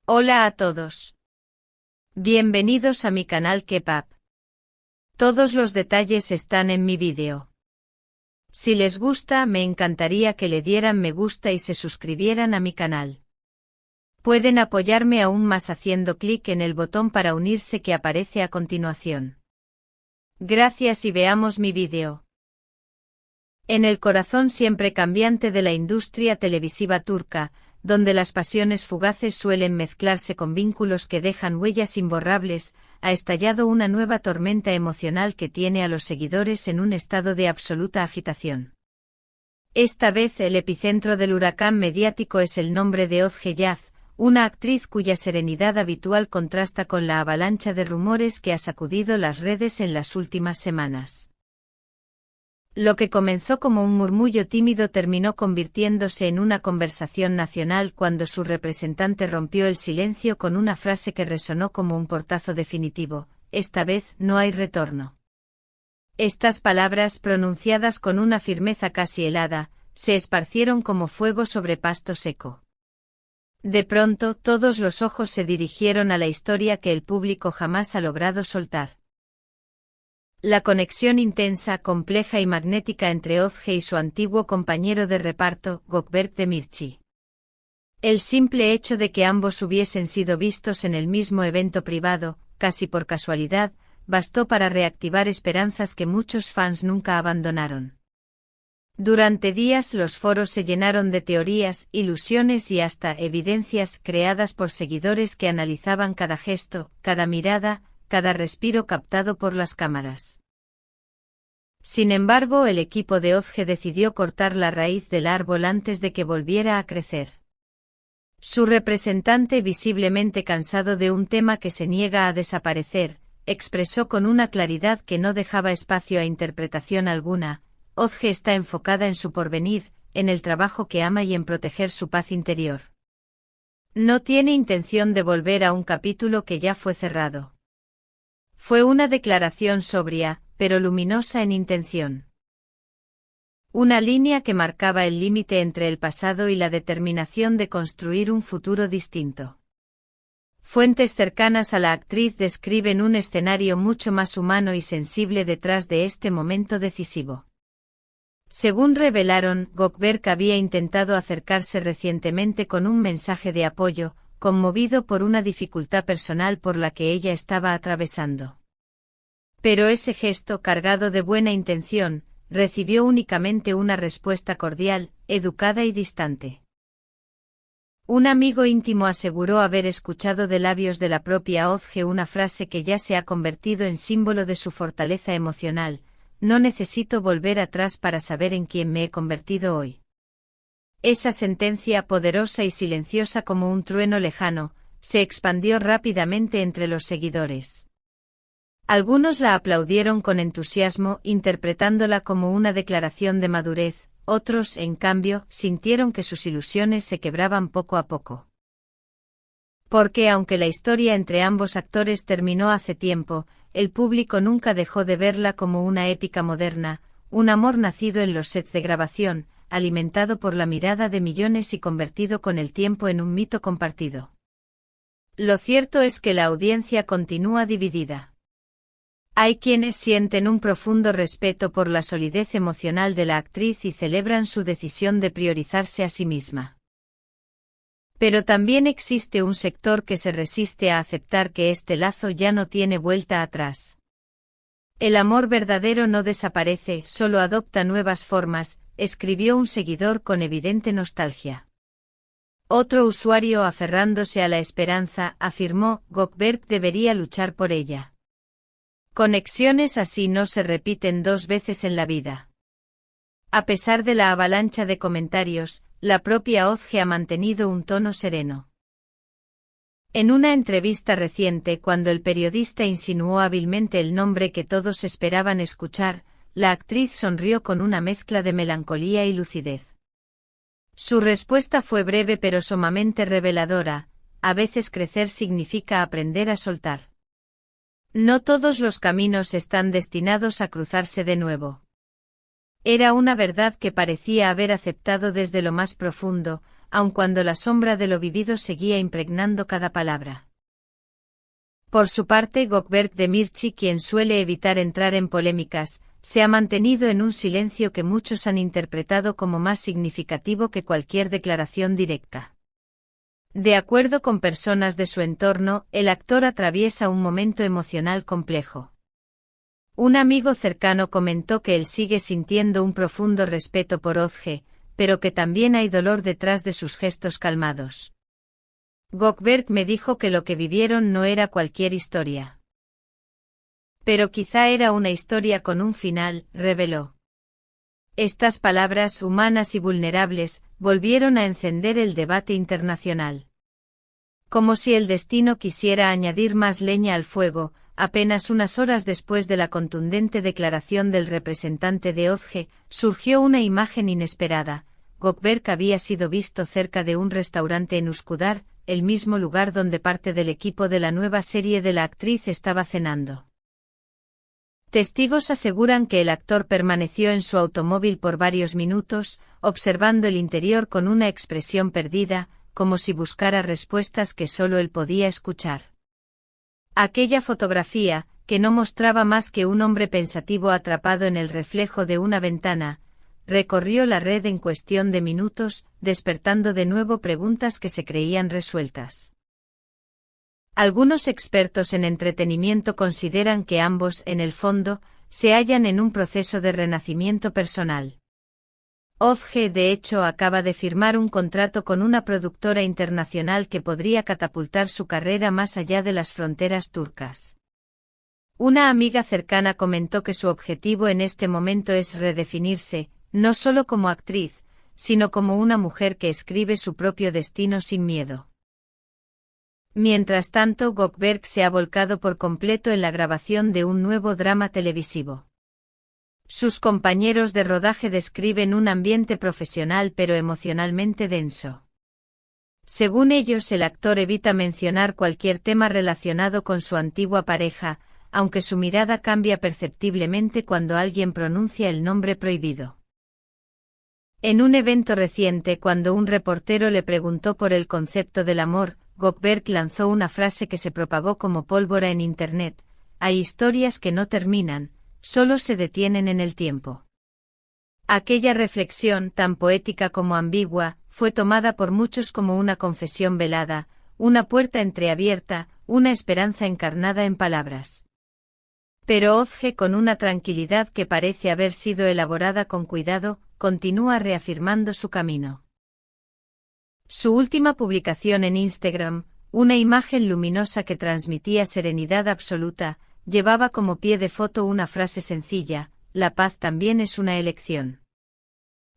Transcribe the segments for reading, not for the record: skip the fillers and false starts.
Hola a todos. Bienvenidos a mi canal Kepap. Todos los detalles están en mi vídeo. Si les gusta, me encantaría que le dieran me gusta y se suscribieran a mi canal. Pueden apoyarme aún más haciendo clic en el botón para unirse que aparece a continuación. Gracias y veamos mi vídeo. En el corazón siempre cambiante de la industria televisiva turca, donde las pasiones fugaces suelen mezclarse con vínculos que dejan huellas imborrables, ha estallado una nueva tormenta emocional que tiene a los seguidores en un estado de absoluta agitación. Esta vez el epicentro del huracán mediático es el nombre de Özge Yaz, una actriz cuya serenidad habitual contrasta con la avalancha de rumores que ha sacudido las redes en las últimas semanas. Lo que comenzó como un murmullo tímido terminó convirtiéndose en una conversación nacional cuando su representante rompió el silencio con una frase que resonó como un portazo definitivo: esta vez no hay retorno. Estas palabras, pronunciadas con una firmeza casi helada, se esparcieron como fuego sobre pasto seco. De pronto, todos los ojos se dirigieron a la historia que el público jamás ha logrado soltar. La conexión intensa, compleja y magnética entre Özge y su antiguo compañero de reparto, Gökberk Demirci. El simple hecho de que ambos hubiesen sido vistos en el mismo evento privado, casi por casualidad, bastó para reactivar esperanzas que muchos fans nunca abandonaron. Durante días los foros se llenaron de teorías, ilusiones y hasta evidencias creadas por seguidores que analizaban cada gesto, cada mirada, cada respiro captado por las cámaras. Sin embargo, el equipo de Özge decidió cortar la raíz del árbol antes de que volviera a crecer. Su representante, visiblemente cansado de un tema que se niega a desaparecer, expresó con una claridad que no dejaba espacio a interpretación alguna: Özge está enfocada en su porvenir, en el trabajo que ama y en proteger su paz interior. No tiene intención de volver a un capítulo que ya fue cerrado. Fue una declaración sobria, pero luminosa en intención. Una línea que marcaba el límite entre el pasado y la determinación de construir un futuro distinto. Fuentes cercanas a la actriz describen un escenario mucho más humano y sensible detrás de este momento decisivo. Según revelaron, Gökberk había intentado acercarse recientemente con un mensaje de apoyo, conmovido por una dificultad personal por la que ella estaba atravesando. Pero ese gesto, cargado de buena intención, recibió únicamente una respuesta cordial, educada y distante. Un amigo íntimo aseguró haber escuchado de labios de la propia Özge una frase que ya se ha convertido en símbolo de su fortaleza emocional: no necesito volver atrás para saber en quién me he convertido hoy. Esa sentencia, poderosa y silenciosa como un trueno lejano, se expandió rápidamente entre los seguidores. Algunos la aplaudieron con entusiasmo, interpretándola como una declaración de madurez; otros, en cambio, sintieron que sus ilusiones se quebraban poco a poco. Porque aunque la historia entre ambos actores terminó hace tiempo, el público nunca dejó de verla como una épica moderna, un amor nacido en los sets de grabación, alimentado por la mirada de millones y convertido con el tiempo en un mito compartido. Lo cierto es que la audiencia continúa dividida. Hay quienes sienten un profundo respeto por la solidez emocional de la actriz y celebran su decisión de priorizarse a sí misma. Pero también existe un sector que se resiste a aceptar que este lazo ya no tiene vuelta atrás. El amor verdadero no desaparece, solo adopta nuevas formas, escribió un seguidor con evidente nostalgia. Otro usuario, aferrándose a la esperanza, afirmó: Gökberk debería luchar por ella. Conexiones así no se repiten dos veces en la vida. A pesar de la avalancha de comentarios, la propia Özge ha mantenido un tono sereno. En una entrevista reciente, cuando el periodista insinuó hábilmente el nombre que todos esperaban escuchar, la actriz sonrió con una mezcla de melancolía y lucidez. Su respuesta fue breve pero sumamente reveladora: a veces crecer significa aprender a soltar. No todos los caminos están destinados a cruzarse de nuevo. Era una verdad que parecía haber aceptado desde lo más profundo, aun cuando la sombra de lo vivido seguía impregnando cada palabra. Por su parte, Gökberk Demirci, quien suele evitar entrar en polémicas, se ha mantenido en un silencio que muchos han interpretado como más significativo que cualquier declaración directa. De acuerdo con personas de su entorno, el actor atraviesa un momento emocional complejo. Un amigo cercano comentó que él sigue sintiendo un profundo respeto por Özge, pero que también hay dolor detrás de sus gestos calmados. Gökberk me dijo que lo que vivieron no era cualquier historia. Pero quizá era una historia con un final, reveló. Estas palabras humanas y vulnerables volvieron a encender el debate internacional. Como si el destino quisiera añadir más leña al fuego, apenas unas horas después de la contundente declaración del representante de Özge, surgió una imagen inesperada. Gökberk había sido visto cerca de un restaurante en Üsküdar, el mismo lugar donde parte del equipo de la nueva serie de la actriz estaba cenando. Testigos aseguran que el actor permaneció en su automóvil por varios minutos, observando el interior con una expresión perdida, como si buscara respuestas que solo él podía escuchar. Aquella fotografía, que no mostraba más que un hombre pensativo atrapado en el reflejo de una ventana, recorrió la red en cuestión de minutos, despertando de nuevo preguntas que se creían resueltas. Algunos expertos en entretenimiento consideran que ambos, en el fondo, se hallan en un proceso de renacimiento personal. Özge, de hecho, acaba de firmar un contrato con una productora internacional que podría catapultar su carrera más allá de las fronteras turcas. Una amiga cercana comentó que su objetivo en este momento es redefinirse, no solo como actriz, sino como una mujer que escribe su propio destino sin miedo. Mientras tanto, Gökberk se ha volcado por completo en la grabación de un nuevo drama televisivo. Sus compañeros de rodaje describen un ambiente profesional pero emocionalmente denso. Según ellos, el actor evita mencionar cualquier tema relacionado con su antigua pareja, aunque su mirada cambia perceptiblemente cuando alguien pronuncia el nombre prohibido. En un evento reciente, cuando un reportero le preguntó por el concepto del amor, Gökberk lanzó una frase que se propagó como pólvora en Internet: «Hay historias que no terminan, solo se detienen en el tiempo». Aquella reflexión, tan poética como ambigua, fue tomada por muchos como una confesión velada, una puerta entreabierta, una esperanza encarnada en palabras. Pero Özge, con una tranquilidad que parece haber sido elaborada con cuidado, continúa reafirmando su camino. Su última publicación en Instagram, una imagen luminosa que transmitía serenidad absoluta, llevaba como pie de foto una frase sencilla: «La paz también es una elección».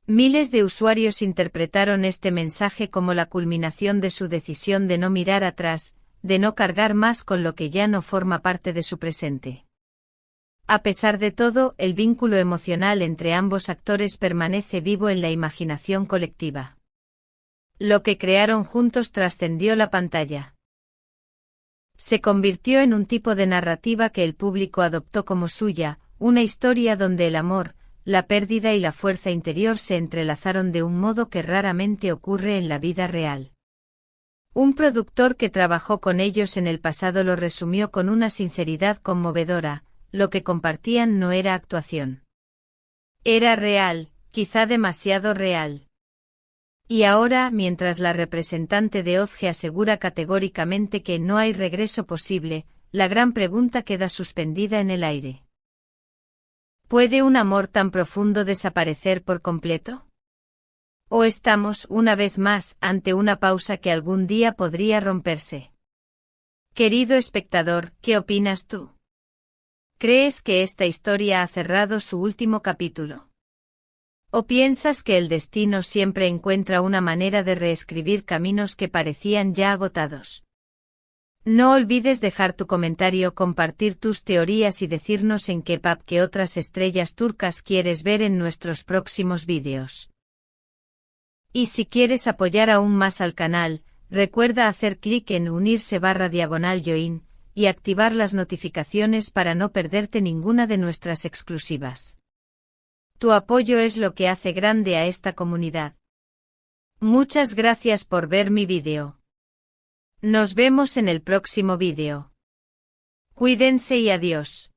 Miles de usuarios interpretaron este mensaje como la culminación de su decisión de no mirar atrás, de no cargar más con lo que ya no forma parte de su presente. A pesar de todo, el vínculo emocional entre ambos actores permanece vivo en la imaginación colectiva. Lo que crearon juntos trascendió la pantalla. Se convirtió en un tipo de narrativa que el público adoptó como suya, una historia donde el amor, la pérdida y la fuerza interior se entrelazaron de un modo que raramente ocurre en la vida real. Un productor que trabajó con ellos en el pasado lo resumió con una sinceridad conmovedora: lo que compartían no era actuación. Era real, quizá demasiado real. Y ahora, mientras la representante de Özge asegura categóricamente que no hay regreso posible, la gran pregunta queda suspendida en el aire. ¿Puede un amor tan profundo desaparecer por completo? ¿O estamos, una vez más, ante una pausa que algún día podría romperse? Querido espectador, ¿qué opinas tú? ¿Crees que esta historia ha cerrado su último capítulo? ¿O piensas que el destino siempre encuentra una manera de reescribir caminos que parecían ya agotados? No olvides dejar tu comentario, compartir tus teorías y decirnos en qué pub que otras estrellas turcas quieres ver en nuestros próximos vídeos. Y si quieres apoyar aún más al canal, recuerda hacer clic en unirse/join y activar las notificaciones para no perderte ninguna de nuestras exclusivas. Tu apoyo es lo que hace grande a esta comunidad. Muchas gracias por ver mi vídeo. Nos vemos en el próximo vídeo. Cuídense y adiós.